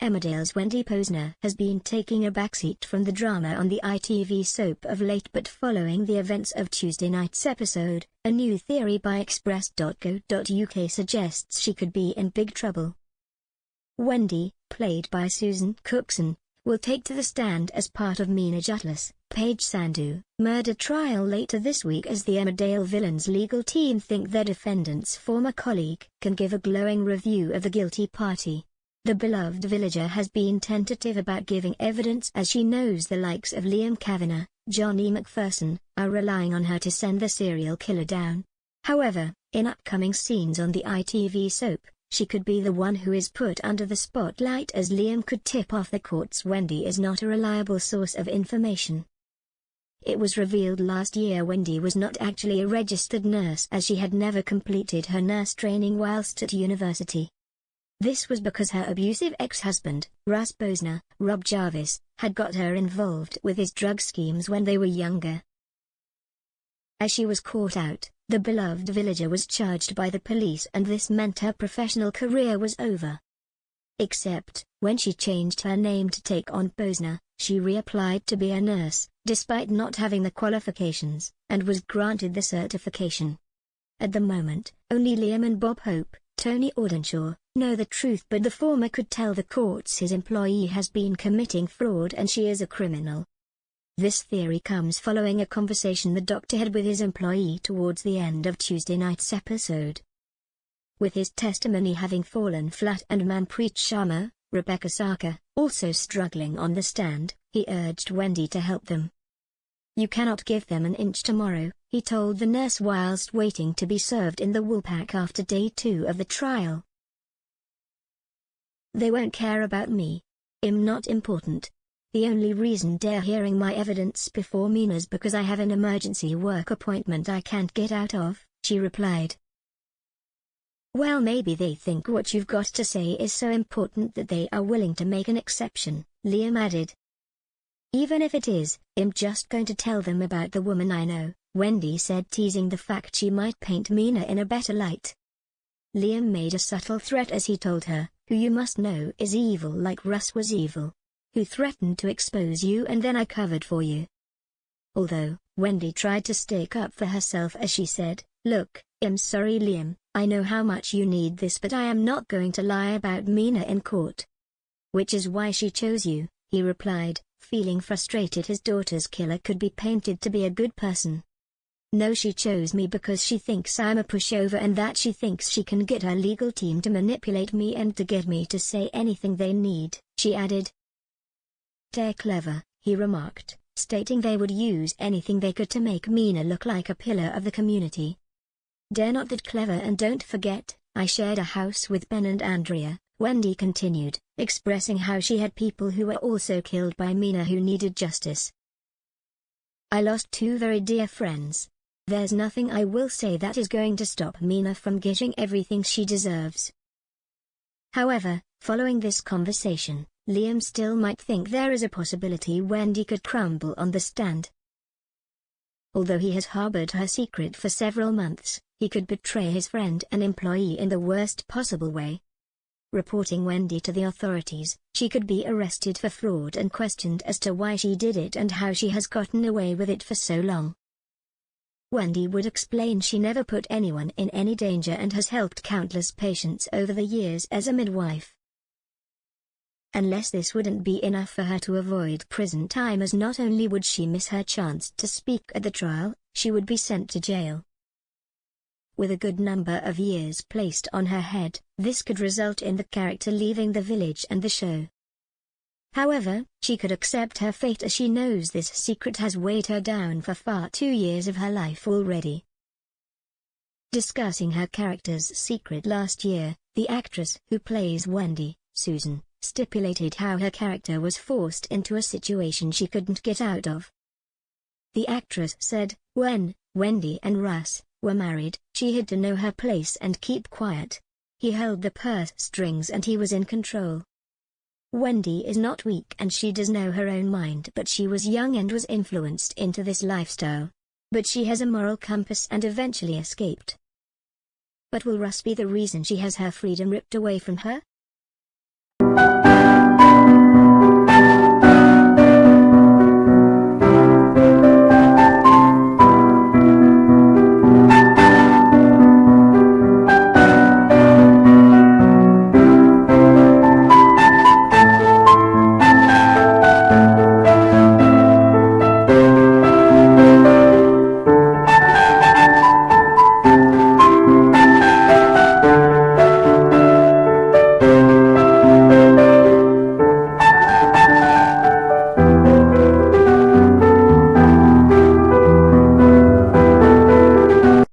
Emmerdale's Wendy Posner has been taking a backseat from the drama on the ITV soap of late, but following the events of Tuesday night's episode, a new theory by express.co.uk suggests she could be in big trouble. Wendy, played by Susan Cookson, will take to the stand as part of Meena Jutlas's Paige Sandhu murder trial later this week, as the Emmerdale villains' legal team think their defendant's former colleague can give a glowing review of the guilty party. The beloved villager has been tentative about giving evidence, as she knows the likes of Liam Kavanagh, Johnny McPherson, are relying on her to send the serial killer down. However, in upcoming scenes on the ITV soap, she could be the one who is put under the spotlight, as Liam could tip off the courts Wendy is not a reliable source of information. It was revealed last year Wendy was not actually a registered nurse, as she had never completed her nurse training whilst at university. This was because her abusive ex-husband, Rob Jarvis, had got her involved with his drug schemes when they were younger. As she was caught out, the beloved villager was charged by the police, and this meant her professional career was over. Except, when she changed her name to take on Posner, she reapplied to be a nurse, despite not having the qualifications, and was granted the certification. At the moment, only Liam and Bob Hope, Tony Audenshaw, know the truth, but the former could tell the courts his employee has been committing fraud and she is a criminal. This theory comes following a conversation the doctor had with his employee towards the end of Tuesday night's episode. With his testimony having fallen flat and Manpreet Sharma, Rebecca Sarkar, also struggling on the stand, he urged Wendy to help them. "You cannot give them an inch tomorrow," he told the nurse whilst waiting to be served in the Woolpack after day 2 of the trial. "They won't care about me. I'm not important. The only reason they're hearing my evidence before Meena's because I have an emergency work appointment I can't get out of," she replied. "Well, maybe they think what you've got to say is so important that they are willing to make an exception," Liam added. "Even if it is, I'm just going to tell them about the woman I know," Wendy said, teasing the fact she might paint Meena in a better light. Liam made a subtle threat as he told her, "Who you must know is evil like Russ was evil. Who threatened to expose you and then I covered for you." Although, Wendy tried to stick up for herself as she said, "Look, I'm sorry Liam, I know how much you need this, but I am not going to lie about Meena in court." "Which is why she chose you," he replied, feeling frustrated his daughter's killer could be painted to be a good person. "No, she chose me because she thinks I'm a pushover and that she thinks she can get her legal team to manipulate me and to get me to say anything they need," she added. "They're clever," he remarked, stating they would use anything they could to make Meena look like a pillar of the community. "They're not that clever, and don't forget, I shared a house with Ben and Andrea," Wendy continued, expressing how she had people who were also killed by Meena who needed justice. "I lost 2 very dear friends. There's nothing I will say that is going to stop Meena from getting everything she deserves." However, following this conversation, Liam still might think there is a possibility Wendy could crumble on the stand. Although he has harbored her secret for several months, he could betray his friend and employee in the worst possible way. Reporting Wendy to the authorities, she could be arrested for fraud and questioned as to why she did it and how she has gotten away with it for so long. Wendy would explain she never put anyone in any danger and has helped countless patients over the years as a midwife. Unless this wouldn't be enough for her to avoid prison time, as not only would she miss her chance to speak at the trial, she would be sent to jail. With a good number of years placed on her head, this could result in the character leaving the village and the show. However, she could accept her fate as she knows this secret has weighed her down for far too years of her life already. Discussing her character's secret last year, the actress who plays Wendy, Susan, stipulated how her character was forced into a situation she couldn't get out of. The actress said, "When Wendy and Russ were married, she had to know her place and keep quiet. He held the purse strings and he was in control. Wendy is not weak and she does know her own mind, but she was young and was influenced into this lifestyle. But she has a moral compass and eventually escaped." But will Russ be the reason she has her freedom ripped away from her?